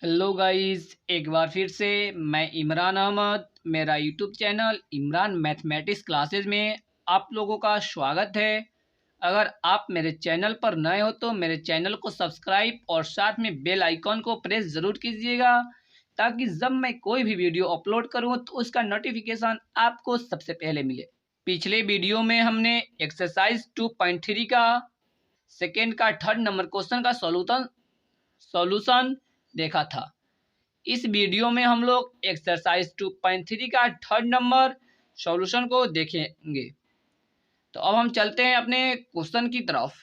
Hello guys, एक बार फिर से मैं इमरान अहमद, मेरा YouTube channel Imran mathematics classes में आप लोगों का स्वागत है। अगर आप मेरे चैनल पर नए हो तो मेरे चैनल को सब्सक्राइब और साथ में बेल आइकॉन को प्रेस ज़रूर कीजिएगा, ताकि जब मैं कोई भी वीडियो अपलोड करूं तो उसका नोटिफिकेशन आपको सबसे पहले मिले। पिछले वीडियो में हमने एक्सरसाइज 2.3 का सेकेंड का थर्ड नंबर क्वेश्चन का सॉल्यूशन देखा था। इस वीडियो में हम लोग एक्सरसाइज 2.3 का थर्ड नंबर सॉल्यूशन को देखेंगे। तो अब हम चलते हैं अपने क्वेश्चन की तरफ।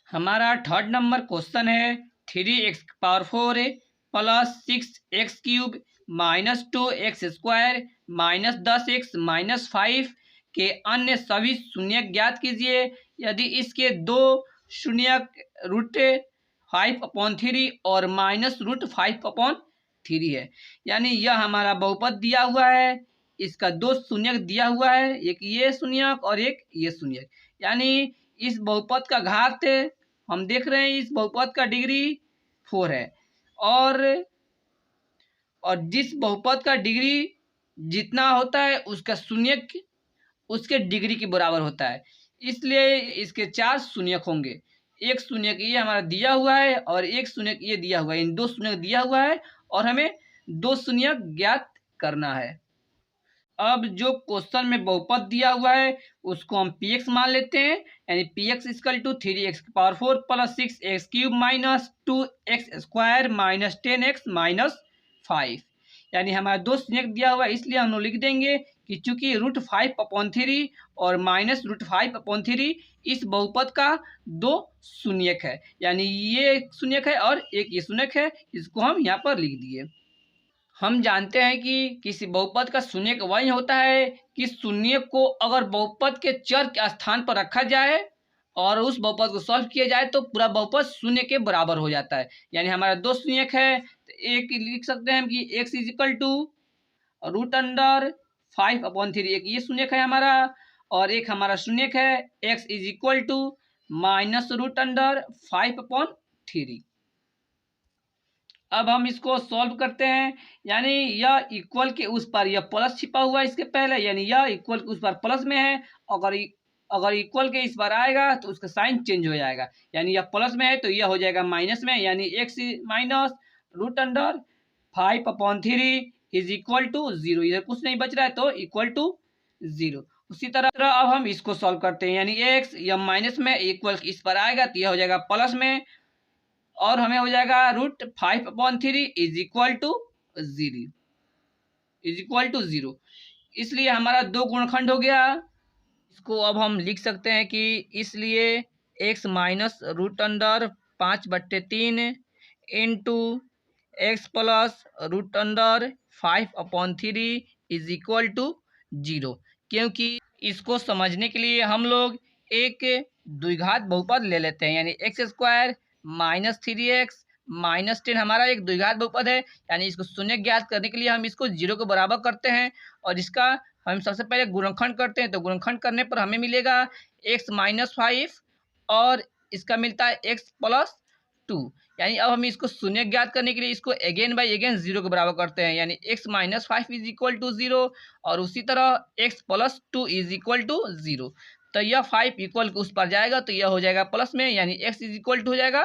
हमारा थर्ड नंबर क्वेश्चन है 3x⁴ plus 6x³ minus 2x² minus 10x minus 5 के अन्य सभी शून्यक ज्ञात कीजिए यदि इसके दो शून्यक √5/3 और -√5/3 है। यानी यह हमारा बहुपद दिया हुआ है, इसका दो शून्यक दिया हुआ है, एक ये शून्यक और एक ये शून्यक। यानी इस बहुपद का घात हम देख रहे हैं, इस बहुपद का डिग्री 4 है और जिस बहुपद का डिग्री जितना होता है उसका शून्यक उसके डिग्री के बराबर होता है, इसलिए इसके 4 शून्यक होंगे। एक शून्यक ये हमारा दिया हुआ है और एक शून्यक ये दिया हुआ है, इन दो शून्यक दिया हुआ है और हमें दो शून्यक ज्ञात करना है। अब जो क्वेश्चन में बहुपद दिया हुआ है उसको हम px मान लेते हैं, यानी px = 3x⁴ plus 6x³ minus 2x² minus 10x minus 5। यानी हमारा दो शून्यक दिया हुआ है, इसलिए हम लोग लिख देंगे कि चूंकि √5/3 और -√5/3 इस बहुपद का दो शून्यक है, यानी ये एक शून्यक है और एक ये शून्यक है, इसको हम यहाँ पर लिख दिए। हम जानते हैं कि किसी बहुपद का शून्यक वही होता है कि शून्यक को अगर बहुपद के चर के स्थान पर रखा जाए और उस बहुपद को सॉल्व किया जाए तो पूरा बहुपद शून्य के बराबर हो जाता है। यानी हमारा दो शून्यक है, तो एक लिख सकते हैं हम कि x = √5/3, एक ये शून्यक है हमारा, और एक हमारा शून्यक है x = -√5/3। अब हम इसको सॉल्व करते हैं, यानी यह इक्वल के उस पर यह प्लस छिपा हुआ है इसके पहले, यानी यह इक्वल के उस पर प्लस में है। अगर इक्वल के इस पर आएगा तो उसका साइन चेंज हो जाएगा, यानी यह प्लस में है तो यह हो जाएगा माइनस में, यानी x -√5/3 = 0। इधर कुछ नहीं बच रहा है तो =0। उसी तरह अब हम इसको सॉल्व करते हैं, यानी x यह माइनस में इक्वल इस पर आएगा तो यह हो जाएगा प्लस में, और हमें हो जाएगा √5/3 = 0। इसलिए हमारा दो गुणनखंड हो गया। इसको अब हम लिख सकते हैं कि इसलिए x -√5/3 इंटू x प्लस √5/3 = 0, क्योंकि इसको समझने के लिए हम लोग एक द्विघात बहुपद ले लेते हैं, यानी x² माइनस 3x माइनस 10 हमारा एक द्विघात बहुपद है। यानी इसको शून्य ज्ञात करने के लिए हम इसको 0 के बराबर करते हैं और इसका हम सबसे पहले गुणनखंड करते हैं। तो गुणनखंड करने पर हमें मिलेगा x -5 और इसका मिलता है x + 2। यानी अब हम इसको शून्य ज्ञात करने के लिए इसको अगेन बाई अगेन 0 के बराबर करते हैं, यानी x -5 = 0 और उसी तरह x + 2 = 0। तो यह 5 इक्वल उस पर जाएगा तो यह हो जाएगा प्लस में, यानी x = हो जाएगा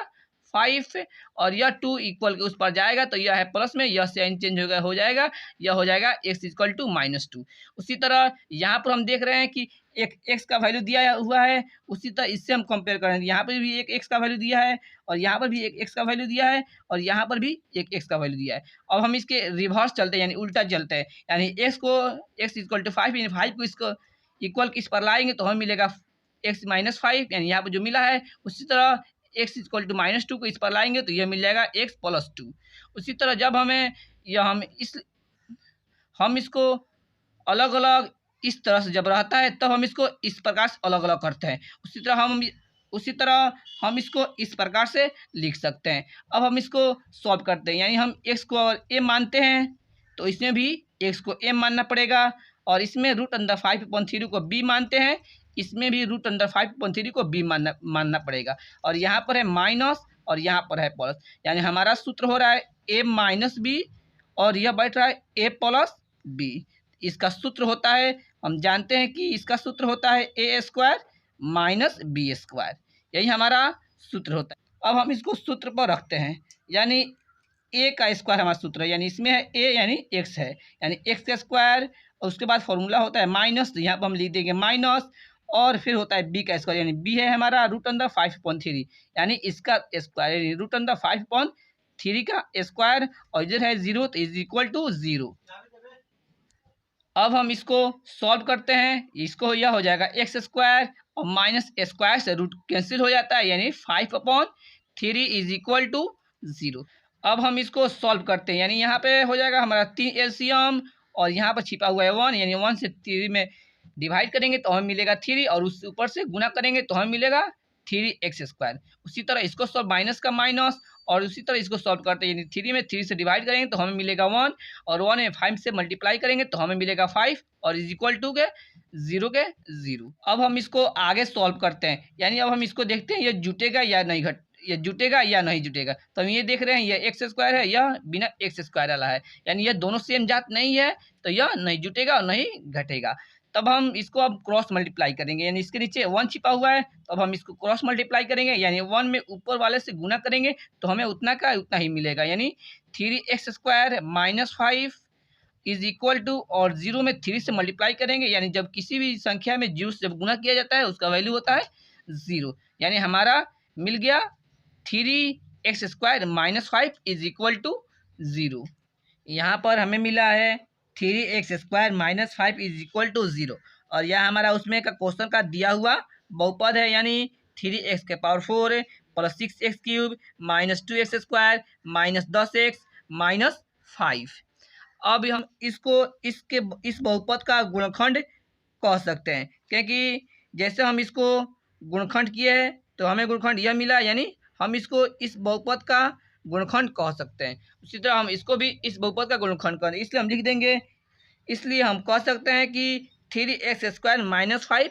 5 और यह 2 इक्वल के उस पर जाएगा तो यह है प्लस में, यह साइन चेंज हो जाएगा, यह हो जाएगा x = -2। उसी तरह यहाँ पर हम देख रहे हैं कि एक x का वैल्यू दिया हुआ है, उसी तरह इससे हम कंपेयर करेंगे। यहाँ पर भी एक x का वैल्यू दिया है और यहाँ पर भी एक x का वैल्यू दिया है और यहाँ पर भी एक x का वैल्यू दिया है। अब हम इसके रिवर्स चलते हैं, यानी उल्टा चलते हैं, यानी x = 5, यानी 5 को इसको इक्वल इस पर लाएंगे तो हमें मिलेगा x -5, यानी यहाँ पर जो मिला है। उसी तरह x = -2 को इस पर लाएंगे तो यह मिल जाएगा x + 2। उसी तरह जब हमें हम इसको अलग अलग इस तरह से जब रहता है तब हम इसको इस प्रकार से अलग अलग करते हैं। उसी तरह हम इसको इस प्रकार से लिख सकते हैं। अब हम इसको सॉल्व करते हैं, यानी हम x को a मानते हैं तो इसमें भी x को a मानना पड़ेगा, और इसमें √5/3 को b मानते हैं, इसमें भी √5/3 को b मानना पड़ेगा। और यहाँ पर है और यहाँ पर है प्लस, यानी हमारा सूत्र हो रहा है ए माइनस बी और यह बैठ रहा है ए प्लस बी। इसका सूत्र होता है, हम जानते हैं कि इसका सूत्र होता है ए स्क्वायर माइनस बी स्क्वायर, यही हमारा सूत्र होता है। अब हम इसको सूत्र पर रखते हैं, यानी ए का स्क्वायर हमारा सूत्र है, यानी इसमें है ए यानी एक्स है, यानी एक्स का स्क्वायर और उसके बाद फॉर्मूला होता है माइनस, तो यहाँ पर हम लिख देंगे माइनस, और फिर होता है बी का स्क्वायर, यानी बी है हमारा रूट अंडर 5/3, यानी इसका स्क्वायर यानी रूट अंडर 5/3 का स्क्वायर, और इधर है 0 तो इज इक्वल टू 0। अब हम इसको सॉल्व करते हैं, इसको यह हो जाएगा एक्स स्क्वायर और माइनस स्क्वायर से रूट कैंसिल हो जाता है, यानी 5/3 इज इक्वल टू 0। अब हम इसको सॉल्व करते हैं, यानी यहाँ पे हो जाएगा हमारा 3 एलसीएम और यहाँ पर छिपा हुआ है 1, यानी 1 से 3 में डिवाइड करेंगे तो हमें मिलेगा 3 और उस ऊपर से गुना करेंगे तो हमें मिलेगा 3x स्क्वायर। उसी तरह इसको सॉल्व माइनस का माइनस, और उसी तरह इसको सॉल्व करते हैं, यानी 3 में 3 से डिवाइड करेंगे तो हमें मिलेगा 1 और 1 में 5 से मल्टीप्लाई करेंगे तो हमें मिलेगा 5 और इज इक्वल टू के 0। अब हम इसको आगे सॉल्व करते हैं, यानी अब हम इसको देखते हैं ये जुटेगा या नहीं ये जुटेगा या नहीं जुटेगा। तो हम ये देख रहे हैं ये एक्स स्क्वायर है, यह बिना एक्स स्क्वायर वाला है, यानी ये दोनों सेम जात नहीं है तो यह नहीं जुटेगा और नहीं घटेगा। तब हम इसको अब क्रॉस मल्टीप्लाई करेंगे, यानी इसके नीचे 1 छिपा हुआ है तो अब हम इसको क्रॉस मल्टीप्लाई करेंगे, यानी 1 में ऊपर वाले से गुना करेंगे तो हमें उतना का उतना ही मिलेगा, यानी 3x square minus 5 is equal to, और 0 में 3 से मल्टीप्लाई करेंगे, यानी जब किसी भी संख्या में 0 से जब गुना किया जाता है उसका वैल्यू होता है 0, यानी हमारा मिल गया 3x square minus 5 is equal to 0। यहाँ पर हमें मिला है 3x square minus 5 is equal to 0, और यह हमारा उसमें का क्वेश्चन का दिया हुआ बहुपद है, यानी 3x के power 4 plus 6x cube minus 2x square minus 10x minus 5। अब हम इसको इस बहुपद का गुणनखंड कह सकते हैं, क्योंकि जैसे हम इसको गुणनखंड किए हैं तो हमें गुणनखंड यह मिला, यानी हम इसको इस बहुपद का गुणनखंड कह सकते हैं। उसी तरह हम इसको भी इस बहुपद का गुणनखंड करें, इसलिए हम लिख देंगे, इसलिए हम कह सकते हैं कि 3x स्क्वायर माइनस 5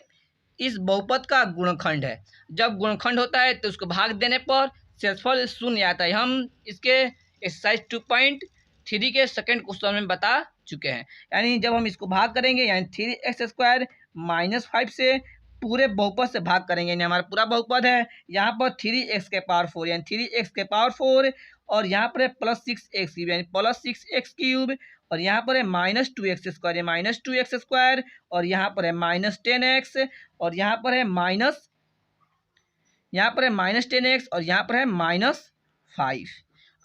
इस बहुपद का गुणनखंड है। जब गुणनखंड होता है तो उसको भाग देने पर शेषफल शून्य आता है। हम इसके एक्सरसाइज 2.3 के सेकंड क्वेश्चन में बता चुके हैं, यानी जब हम इसको भाग करेंगे यानी 3x स्क्वायर माइनस 5 से पूरे बहुपद से भाग करेंगे, यानी हमारा पूरा बहुपद है, यहाँ पर 3x के पावर 4 यानी 3x के पावर 4 और यहाँ पर है प्लस 6x क्यूब यानी प्लस 6x क्यूब, और यहाँ पर है माइनस 2x स्क्वायर या माइनस 2x स्क्वायर, और यहाँ पर है माइनस 10x, और यहाँ पर है माइनस 10x, और यहाँ पर है माइनस 5।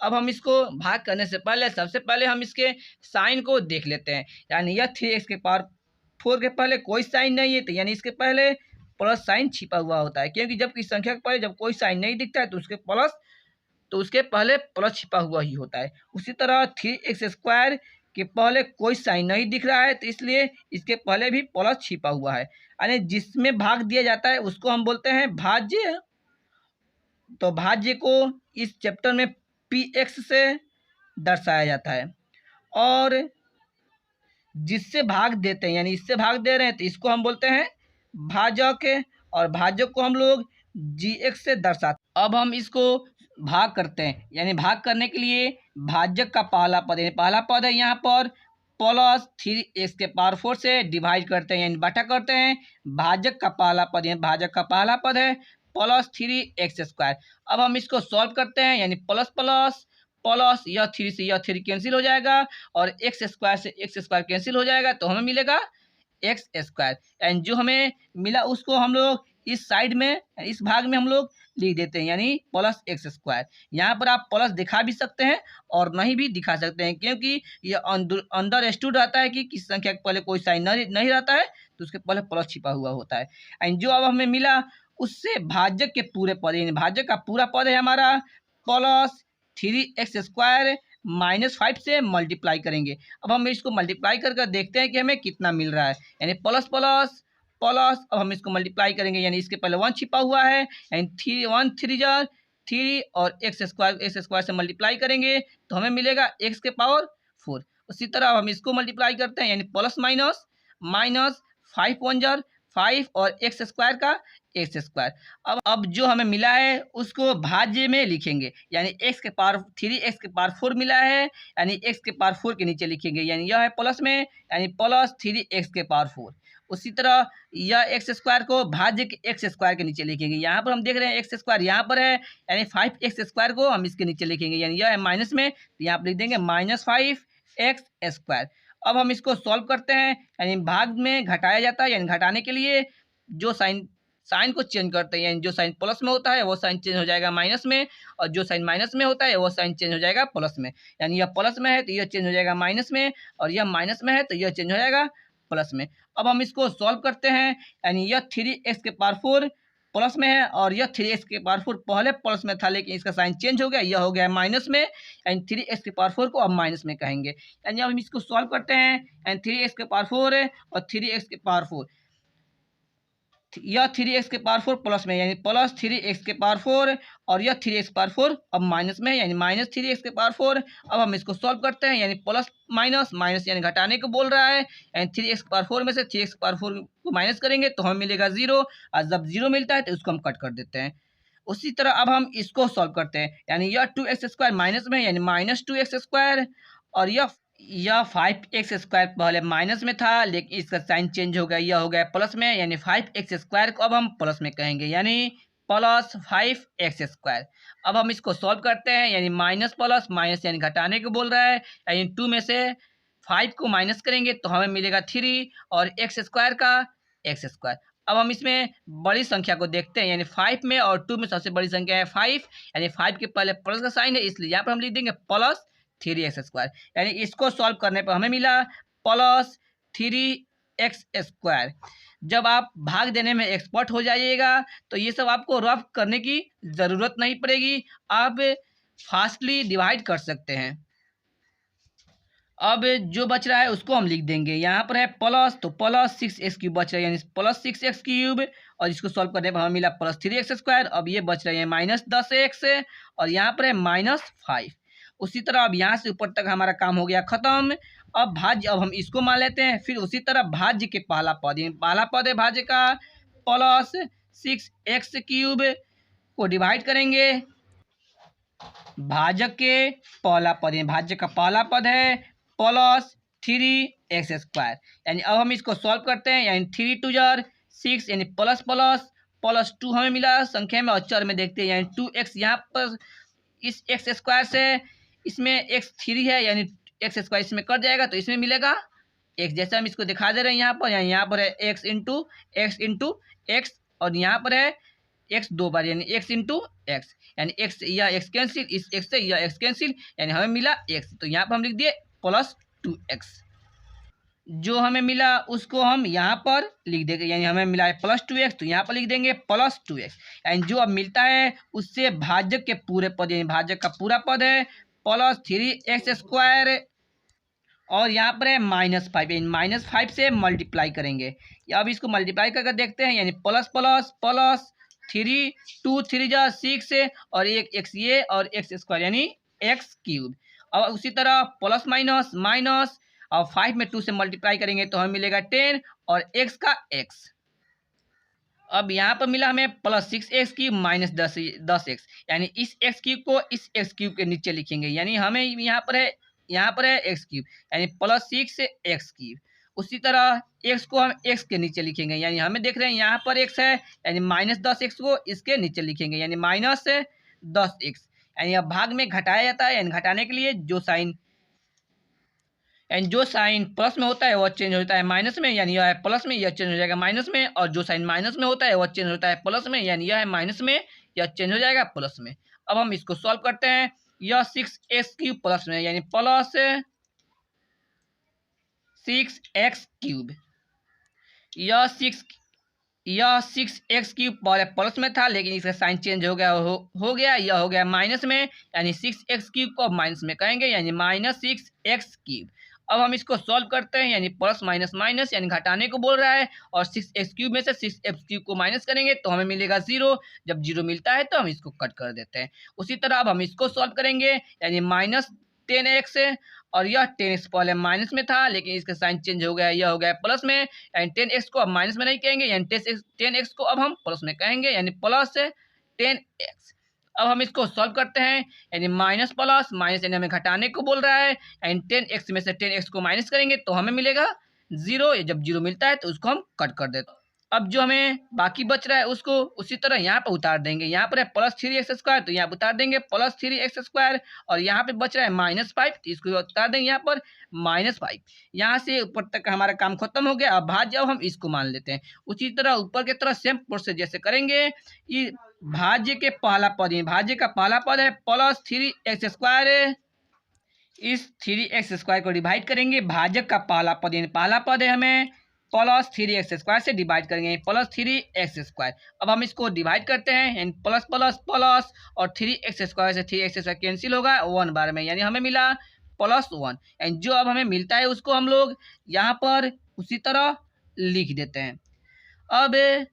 अब हम इसको भाग करने से पहले सबसे पहले हम इसके साइन को देख लेते हैं, यानी यह 3x के पावर 4 के पहले कोई साइन नहीं है, तो यानी इसके पहले प्लस साइन छिपा हुआ होता है, क्योंकि जब किसी संख्या के पहले जब कोई साइन नहीं दिखता है तो उसके पहले प्लस छिपा हुआ ही होता है। उसी तरह 3x स्क्वायर के पहले कोई साइन नहीं दिख रहा है तो इसलिए इसके पहले भी प्लस छिपा हुआ है, यानी जिसमें भाग दिया जाता है उसको हम बोलते हैं भाज्य। तो भाज्य को इस चैप्टर में px से दर्शाया जाता है, और जिससे भाग देते हैं यानी इससे भाग दे रहे हैं तो इसको हम बोलते हैं भाजक, और भाजक को हम लोग gx से दर्शाते हैं। अब हम इसको भाग करते हैं, यानी भाग करने के लिए भाजक का पहला पद यानी पहला पद है यहाँ पर प्लस 3x के पावर 4 से डिवाइड करते हैं यानी बटा करते हैं, भाजक का पहला पद यानी भाजक का पहला पद है प्लस 3x स्क्वायर। अब हम इसको सॉल्व करते हैं, यानी प्लस प्लस प्लस यह 3 से यह 3 कैंसिल हो जाएगा और x स्क्वायर से x स्क्वायर कैंसिल हो जाएगा तो हमें मिलेगा x स्क्वायर, एंड जो हमें मिला उसको हम लोग इस साइड में इस भाग में हम लोग लिख देते हैं, यानी प्लस x स्क्वायर। यहाँ पर आप प्लस दिखा भी सकते हैं और नहीं भी दिखा सकते हैं, क्योंकि ये अंदर स्टूड रहता है कि किस संख्या के पहले कोई साइन नहीं रहता है तो उसके पहले प्लस छिपा हुआ होता है। एंड जो अब हमें मिला उससे भाजक के पूरे पद यानी भाजक का पूरा पद है हमारा प्लस 3x स्क्वायर माइनस 5 से मल्टीप्लाई करेंगे। अब हम इसको मल्टीप्लाई करके देखते हैं कि हमें कितना मिल रहा है, यानी प्लस प्लस प्लस। अब हम इसको मल्टीप्लाई करेंगे, यानी इसके पहले 1 छिपा हुआ है, यानी 1 3 जार 3 और x स्क्वायर से मल्टीप्लाई करेंगे तो हमें मिलेगा x के पावर 4। उसी तरह हम इसको मल्टीप्लाई करते हैं, यानी प्लस माइनस 5 1 जार 5 और एक्स स्क्वायर का एक्स स्क्वायर। अब जो हमें मिला है उसको भाज्य में लिखेंगे, यानी एक्स के पावर 3x⁴ मिला है, यानी एक्स के पावर 4 के नीचे लिखेंगे, यानी यह है प्लस में, यानी प्लस 3x⁴। उसी तरह यह एक्स स्क्वायर को भाज्य के एक्स स्क्वायर के नीचे लिखेंगे। यहाँ पर हम देख रहे हैं एक्स स्क्वायर यहाँ पर है, यानी 5x² को हम इसके नीचे लिखेंगे, यानी यह है माइनस में, तो यहाँ पर लिख देंगे -5x²। अब हम इसको सॉल्व करते हैं, यानी भाग में घटाया जाता है, यानी घटाने के लिए जो साइन को चेंज करते हैं, यानी जो साइन प्लस में होता है वो साइन चेंज हो जाएगा माइनस में, और जो साइन माइनस में होता है वो साइन चेंज हो जाएगा प्लस में। यानी यह प्लस में है तो यह चेंज हो जाएगा माइनस में, और यह माइनस में है तो यह चेंज हो जाएगा प्लस में। अब हम इसको सॉल्व करते हैं, यानी यह 3x⁴ प्लस में है, और यह 3x⁴ पहले प्लस में था लेकिन इसका साइन चेंज हो गया, यह हो गया माइनस में, यानी 3x⁴ को अब माइनस में कहेंगे। यानी अब हम इसको सॉल्व करते हैं, यानी 3x⁴ और 3x⁴, यह 3x⁴ प्लस में, यानी प्लस 3x⁴, और यह 3x⁴ अब माइनस में है, यानी माइनस 3x⁴। अब हम इसको सॉल्व करते हैं, यानी प्लस माइनस माइनस यानी घटाने को बोल रहा है, यानी 3x⁴ में से 3x⁴ को माइनस करेंगे तो हमें मिलेगा 0, और जब 0 मिलता है तो उसको हम कट कर देते हैं। उसी तरह अब हम इसको सॉल्व करते हैं, यानी यह 2x² माइनस में, यानी -2x², और यह 5x² पहले माइनस में था लेकिन इसका साइन चेंज हो गया, यह हो गया प्लस में, यानी 5x² को अब हम प्लस में कहेंगे, यानी प्लस 5x²। अब हम इसको सॉल्व करते हैं, यानी माइनस प्लस माइनस यानी घटाने को बोल रहा है, यानी 2 में से 5 को माइनस करेंगे तो हमें मिलेगा 3, और x² का x²। अब हम इसमें बड़ी संख्या को देखते हैं, यानी 5 में और 2 में सबसे बड़ी संख्या है 5, यानी 5 के पहले प्लस का साइन है इसलिए यहाँ पर हम लिख देंगे प्लस 3x²। यानी इसको सॉल्व करने पर हमें मिला प्लस 3x²। जब आप भाग देने में एक्सपर्ट हो जाइएगा तो ये सब आपको रफ करने की ज़रूरत नहीं पड़ेगी, आप फास्टली डिवाइड कर सकते हैं। अब जो बच रहा है उसको हम लिख देंगे, यहाँ पर है प्लस, तो प्लस 6x³ बच रहा है, यानी प्लस 6x³, और इसको सॉल्व करने पर हमें मिला प्लस 3x²। अब ये बच रहे हैं -10x, और यहाँ पर है -5। उसी तरह अब यहाँ से ऊपर तक हमारा काम हो गया खत्म। अब भाज्य, अब हम इसको मान लेते हैं, फिर उसी तरह भाज्य के पहला पद है भाज्य का, प्लस 6x³ को डिवाइड करेंगे भाजक के पहला पद, भाज्य का पहला पद है प्लस 3x²। यानी अब हम इसको सॉल्व करते हैं, यानी 3 2 6, यानी प्लस प्लस प्लस 2 हमें मिला संख्या में, और चर में देखते हैं, यानी 2x यहाँ पर इस x² से, इसमें x3 है, यानी x² इसमें कट जाएगा तो इसमें मिलेगा x, जैसे हम इसको दिखा दे रहे हैं यहाँ पर, यानी यहाँ पर है x इंटू x, और यहाँ पर है x 2 बार, यानी x इंटू x, यानी x यह x कैंसिल, इस x से यह x कैंसिल, यानी हमें मिला x, तो यहाँ पर हम लिख दिए प्लस 2x। जो हमें मिला उसको हम यहाँ पर लिख देंगे, यानी हमें मिला है प्लस 2x, तो यहाँ पर लिख देंगे प्लस 2x। यानी जो अब मिलता है उससे भाजक के पूरे पद, यानी भाजक का पूरा पद है प्लस 3x², और यहाँ पर है -5, यानी -5 से मल्टीप्लाई करेंगे। अब इसको मल्टीप्लाई करके देखते हैं, यानी प्लस प्लस प्लस 3 2 3 6, और एक x ये और x², यानी x³। अब उसी तरह प्लस माइनस माइनस, और 5 में 2 से मल्टीप्लाई करेंगे तो हमें मिलेगा 10, और x का x। अब यहाँ पर मिला हमें प्लस 6x³ माइनस 10x, यानी इस x³ को इस x³ के नीचे लिखेंगे, यानी हमें यहाँ पर है x³, यानी प्लस 6x³। उसी तरह x को हम x के नीचे लिखेंगे, यानी हमें देख रहे हैं यहाँ पर x है, यानी -10x को इसके नीचे लिखेंगे, यानी -10x। यानी अब भाग में घटाया जाता है, यानी घटाने के लिए जो साइन प्लस में होता है वह चेंज होता है माइनस में, यानी यह है प्लस में, यह चेंज हो जाएगा माइनस में, और जो साइन माइनस में होता है वह चेंज होता है प्लस में, यानी यह है माइनस में, यह चेंज हो जाएगा प्लस में। अब हम इसको सॉल्व करते हैं, यह 6x³ प्लस में, यानी प्लस 6x³, यह 6x³ पहले प्लस में था लेकिन इसका साइन चेंज हो गया, यह हो गया माइनस में, यानी 6x³ को अब माइनस में कहेंगे, यानी -6x³। अब हम इसको सॉल्व करते हैं, यानी प्लस माइनस माइनस यानी घटाने को बोल रहा है, और 6x³ में से 6x³ को माइनस करेंगे तो हमें मिलेगा 0। जब 0 मिलता है तो हम इसको कट कर देते हैं। उसी तरह अब हम इसको सॉल्व करेंगे, यानी -10x, और यह 10x पहले माइनस में था, लेकिन इसका साइन चेंज हो गया, यह हो गया प्लस में, यानी 10x को अब माइनस में नहीं कहेंगे, यानी 10x को अब हम प्लस में कहेंगे, यानी प्लस 10x। अब हम इसको सॉल्व करते हैं, यानी माइनस प्लस माइनस, यानी हमें घटाने को बोल रहा है, यानी 10x में से 10x को माइनस करेंगे तो हमें मिलेगा 0। जब 0 मिलता है तो उसको हम कट कर देते हैं। अब जो हमें बाकी बच रहा है उसको उसी तरह यहाँ पर उतार देंगे। यहाँ पर है प्लस 3x² तो यहाँ पर उतार देंगे प्लस 3x², और यहाँ पे बच रहा है -5 तो इसको उतार देंगे यहाँ पर -5। यहाँ से ऊपर तक का हमारा काम खत्म हो गया। अब भाज्य अब हम इसको मान लेते हैं। उसी तरह ऊपर की तरह सेम प्रोसेस जैसे करेंगे। ये भाज्य के पहला पद है, भाज्य का पहला पद है प्लस 3x²। इस 3x² को डिवाइड करेंगे। भाजक का पहला पद यानी पहला पद है, हमें प्लस 3x² से डिवाइड करेंगे प्लस 3x²। अब हम इसको डिवाइड करते हैं, यानी प्लस प्लस प्लस, और 3x² से 3x² कैंसिल होगा 1 बार में, यानी हमें मिला +1। एंड जो अब हमें मिलता है उसको हम लोग यहाँ पर उसी तरह लिख देते हैं। अब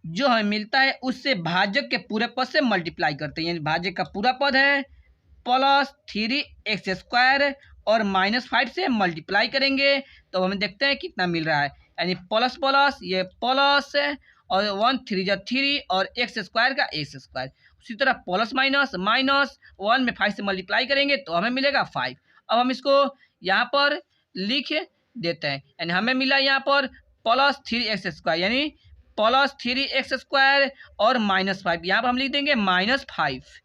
जो हमें मिलता है उससे भाजक के पूरे पद से मल्टीप्लाई करते हैं, यानी भाजक का पूरा पद है प्लस 3x² और -5 से मल्टीप्लाई करेंगे तो हमें देखते हैं कितना मिल रहा है, यानी प्लस प्लस ये प्लस और 1 3 जा 3 और x² का x²। उसी तरह प्लस माइनस माइनस 1 में 5 से मल्टीप्लाई करेंगे तो हमें मिलेगा 5। अब हम इसको यहाँ पर लिख देते हैं, यानी हमें मिला यहाँ पर प्लस 3x², यानी प्लस 3x² और -5, यहाँ पर हम लिख देंगे -5।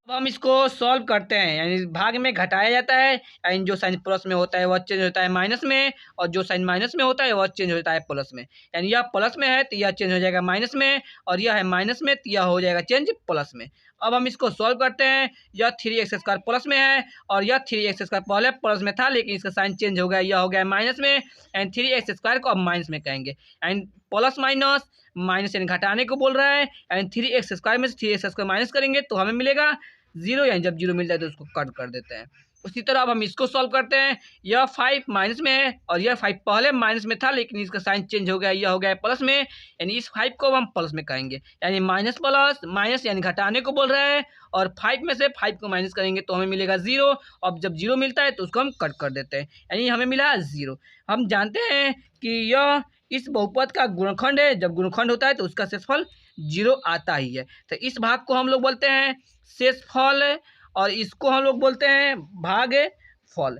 अब हम इसको सॉल्व करते हैं, यानी भाग में घटाया जाता है, यानी जो साइन प्लस में होता है वह चेंज होता है माइनस में, और जो साइन माइनस में होता है वह चेंज होता है प्लस में। यानी यह प्लस में है तो यह चेंज हो जाएगा माइनस में, और यह है माइनस में तो यह हो जाएगा चेंज प्लस में। अब हम इसको सॉल्व करते हैं। यह 3x² प्लस में है और यह 3x² पहले प्लस में था, लेकिन इसका साइन चेंज हो गया, यह हो गया माइनस में, एंड 3x² को अब माइनस में कहेंगे। एंड प्लस माइनस माइनस यानी घटाने को बोल रहा है, एंड 3x² में से 3x² माइनस करेंगे तो हमें मिलेगा 0, यानी जब 0 मिलता है तो उसको कट कर देते हैं। उसी तरह अब हम इसको सॉल्व करते हैं। यह 5 माइनस में है और यह 5 पहले माइनस में था, लेकिन इसका साइन चेंज हो गया, यह हो गया प्लस में, यानी इस 5 को हम प्लस में कहेंगे, यानी माइनस प्लस माइनस यानी घटाने को बोल रहा है, और 5 में से 5 को माइनस करेंगे तो हमें मिलेगा 0। अब जब 0 मिलता है तो उसको हम कट कर देते हैं, यानी हमें मिला 0। हम जानते हैं कि यह इस बहुपद का गुणनखंड है। जब गुणनखंड होता है तो उसका शेषफल 0 आता ही है। तो इस भाग को हम लोग बोलते हैं शेषफल, और इसको हम लोग बोलते हैं भागफल।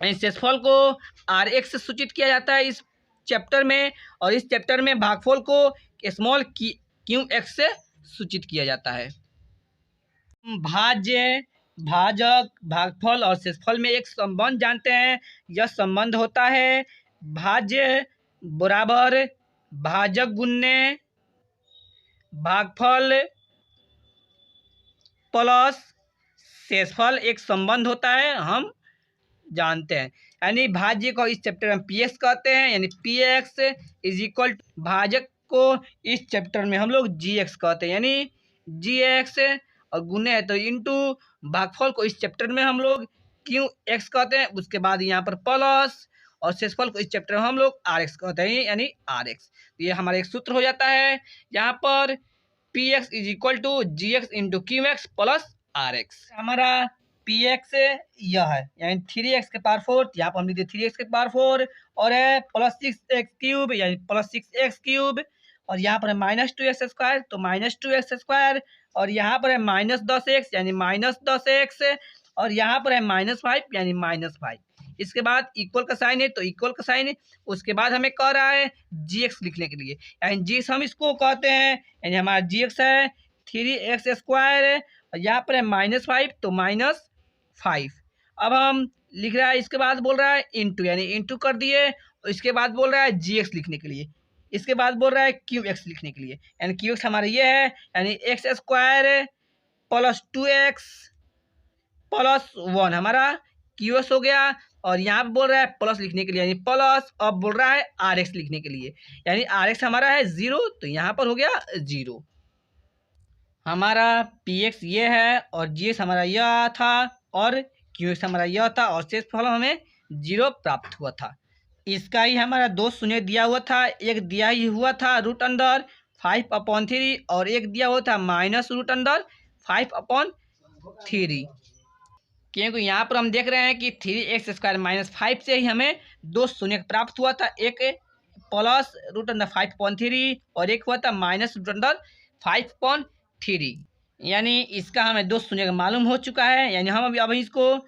शेषफल को RX से सूचित किया जाता है इस चैप्टर में, और इस चैप्टर में भागफल को स्मॉल QX से सूचित किया जाता है। भाज्य, भाजक, भागफल और शेषफल में एक संबंध जानते हैं। यह संबंध होता है भाज्य बराबर भाजक गुन्ने भागफल प्लस शेषफल, एक संबंध होता है, हम जानते हैं। यानी भाज्य को इस चैप्टर में PX कहते हैं, यानी PX इज इक्वल टू भाजक को इस चैप्टर में हम लोग GX कहते हैं, यानी GX, और गुने है तो इंटू भागफल को इस चैप्टर में हम लोग QX कहते हैं। उसके बाद यहाँ पर प्लस, और शेषफल को इस चैप्टर में हम लोग RX कहते हैं, यानी RX। ये हमारा एक सूत्र हो जाता है। यहाँ पर PX is equal to GX into QX plus RX। हमारा PX यह है, यानी 3x के पावर 4, यहाँ पर हम लिखते 3x के पावर 4, और है प्लस 6x³ यानी प्लस 6x³, और यहाँ पर है -2x², तो -2x², और यहाँ पर है -10x यानी -10x, और यहाँ पर है -5 यानी -5। इसके बाद इक्वल का साइन है तो इक्वल का साइन है। उसके बाद हमें कह रहा है GX लिखने के लिए, यानी GX हम इसको कहते हैं, यानी हमारा GX है 3x², और यहाँ पर है -5 तो -5। अब हम लिख रहा है, इसके बाद बोल रहा है इंटू, यानी इंटू कर दिए, और इसके बाद बोल रहा है GX लिखने के लिए, इसके बाद बोल रहा है QX लिखने के लिए, यानी QX हमारा ये है, यानी x² प्लस 2x प्लस 1 हमारा QX हो गया। और यहाँ पे बोल रहा है प्लस लिखने के लिए, यानी प्लस, अब बोल रहा है RX लिखने के लिए, यानी RX हमारा है 0, तो यहाँ पर हो गया 0। हमारा PX ये है, और GX हमारा यह था, और QX हमारा यह था, और शेषफल हमें 0 प्राप्त हुआ था। इसका ही हमारा 2 शून्य दिया हुआ था। एक दिया ही हुआ था √5/3, और एक दिया हुआ था -√5/3। क्योंकि यहाँ पर हम देख रहे हैं कि 3x² - 5 से ही हमें दो शून्य प्राप्त हुआ था, एक प्लस √5/3 और एक हुआ था -√5/3। यानी इसका हमें दो शून्य मालूम हो चुका है। यानी हम अब इसको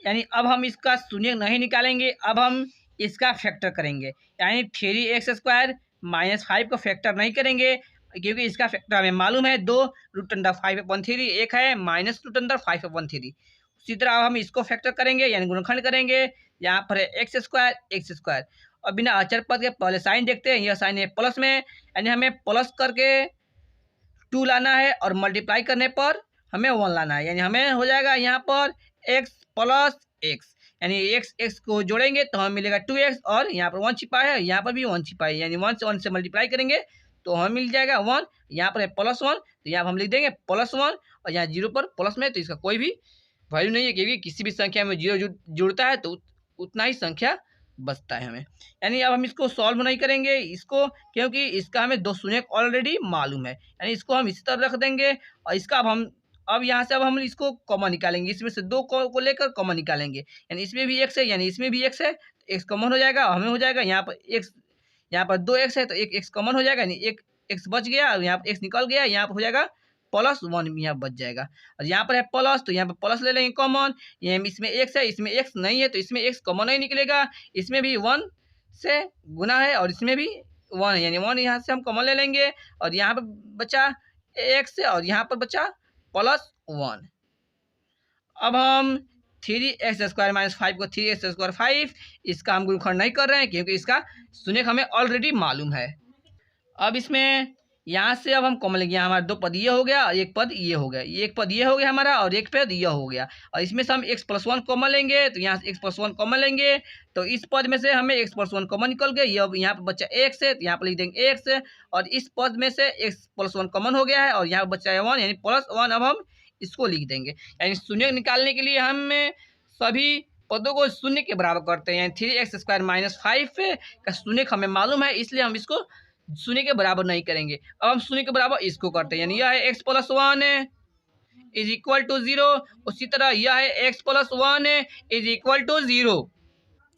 अब हम इसका शून्य नहीं निकालेंगे, अब हम इसका फैक्टर करेंगे। यानी 3x² - 5 को फैक्टर नहीं करेंगे क्योंकि इसका फैक्टर हमें मालूम है, 2√5/3, एक है -√5/3। उसी तरह अब हम इसको फैक्टर करेंगे यानी गुणनखंड करेंगे। यहाँ पर है x² और बिना अचर पद के पहले साइन देखते हैं, यह साइन है प्लस में, यानी हमें प्लस करके 2 लाना है और मल्टीप्लाई करने पर हमें 1 लाना है। यानी हमें हो जाएगा यहाँ पर x + x, यानी x को जोड़ेंगे तो हमें मिलेगा 2x और यहाँ पर 1 छिपा है, यहाँ पर भी 1 छिपा है, यानी 1 से मल्टीप्लाई करेंगे तो हमें मिल जाएगा 1। यहाँ पर है +1 तो यहाँ पर हम लिख देंगे +1 और यहाँ 0 पर प्लस में तो इसका कोई भी वैल्यू नहीं है क्योंकि किसी भी संख्या में 0 जुड़ता है तो उतना ही संख्या बचता है हमें। यानी अब हम इसको सॉल्व नहीं करेंगे इसको, क्योंकि इसका हमें दो शून्य ऑलरेडी मालूम है। यानी इसको हम इसी तरह रख देंगे और इसका अब यहाँ से अब हम इसको कॉमन निकालेंगे, इसमें से दो को लेकर कॉमन निकालेंगे। यानी इसमें भी x है, यानी इसमें भी x है, तो x कॉमन हो जाएगा, हमें हो जाएगा यहाँ पर x, यहाँ पर 2x है तो एक x कॉमन हो जाएगा, यानी एक x बच गया और यहाँ पर x निकल गया, यहाँ पर हो जाएगा +1 यहाँ बच जाएगा। और यहाँ पर है प्लस तो यहाँ पर प्लस ले लेंगे कॉमन, ये इसमें x है, इसमें x नहीं है तो इसमें x कॉमन नहीं निकलेगा, इसमें भी 1 से गुना है और इसमें भी 1 है, यानी 1 यहाँ से हम कॉमन ले लेंगे और यहाँ पर बचा x और यहाँ पर बचा +1। अब हम 3x² - 5 को 3x²5 इसका हम गुणनखंड नहीं कर रहे हैं क्योंकि इसका शून्य हमें ऑलरेडी मालूम है। अब इसमें यहाँ से अब हम कॉमन लेंगे, हमारा दो पद ये हो गया और एक पद ये हो गया, एक पद ये हो गया हमारा और एक पद ये हो गया, और इसमें से हम x + 1 कॉमन लेंगे तो यहाँ से x + 1 कॉमन लेंगे तो इस पद में से हमें x + 1 कॉमन निकल गया, ये यहाँ पर बच्चा x है तो यहाँ पर लिख देंगे x, और इस पद में से x + 1 कॉमन हो गया है और यहाँ बच्चा है 1 यानी +1। अब हम इसको लिख देंगे, यानी शून्य निकालने के लिए हम सभी पदों को शून्य के बराबर करते हैं। यानी 3x² - 5 का शून्य हमें मालूम है, इसलिए हम इसको शून्य के बराबर नहीं करेंगे। अब हम शून्य के बराबर इसको करते हैं, यानी यह है x + 1 = 0, उसी तरह यह है x + 1 = 0।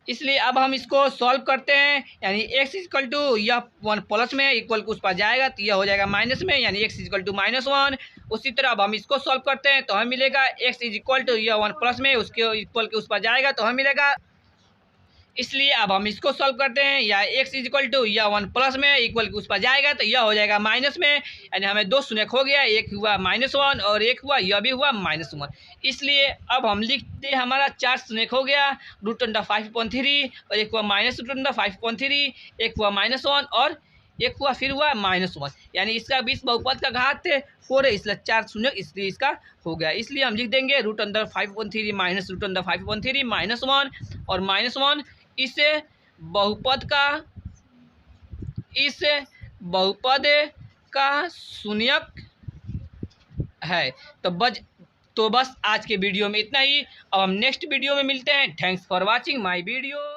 इसलिए अब हम इसको सॉल्व करते हैं, यानी x यह 1 प्लस में इक्वल उस पर जाएगा तो यह हो जाएगा माइनस में, यानी x -1। उसी तरह अब हम इसको सॉल्व करते हैं तो हमें मिलेगा x यह 1 प्लस में उसके इक्वल के उस पर जाएगा तो हमें मिलेगा, इसलिए अब हम इसको सॉल्व करते हैं, या x यह 1 प्लस में इक्वल उस पर जाएगा तो यह हो जाएगा माइनस में, यानी हमें दो शून्य हो गया, एक हुआ -1 और एक हुआ यह भी हुआ -1। इसलिए अब हम लिखते हैं हमारा 4 शून्य हो गया, √5/3 और एक हुआ -√5/3, एक हुआ -1 और एक हुआ फिर हुआ -1, यानी इसका 20 बहुपद का घात 4 है, इसलिए 4 शून्य इसलिए इसका हो गया। इसलिए हम लिख देंगे √5/3 -√5/3 -1 और -1 इस बहुपद का शून्यक है। तो बस आज के वीडियो में इतना ही, अब हम नेक्स्ट वीडियो में मिलते हैं। Thanks for watching my video.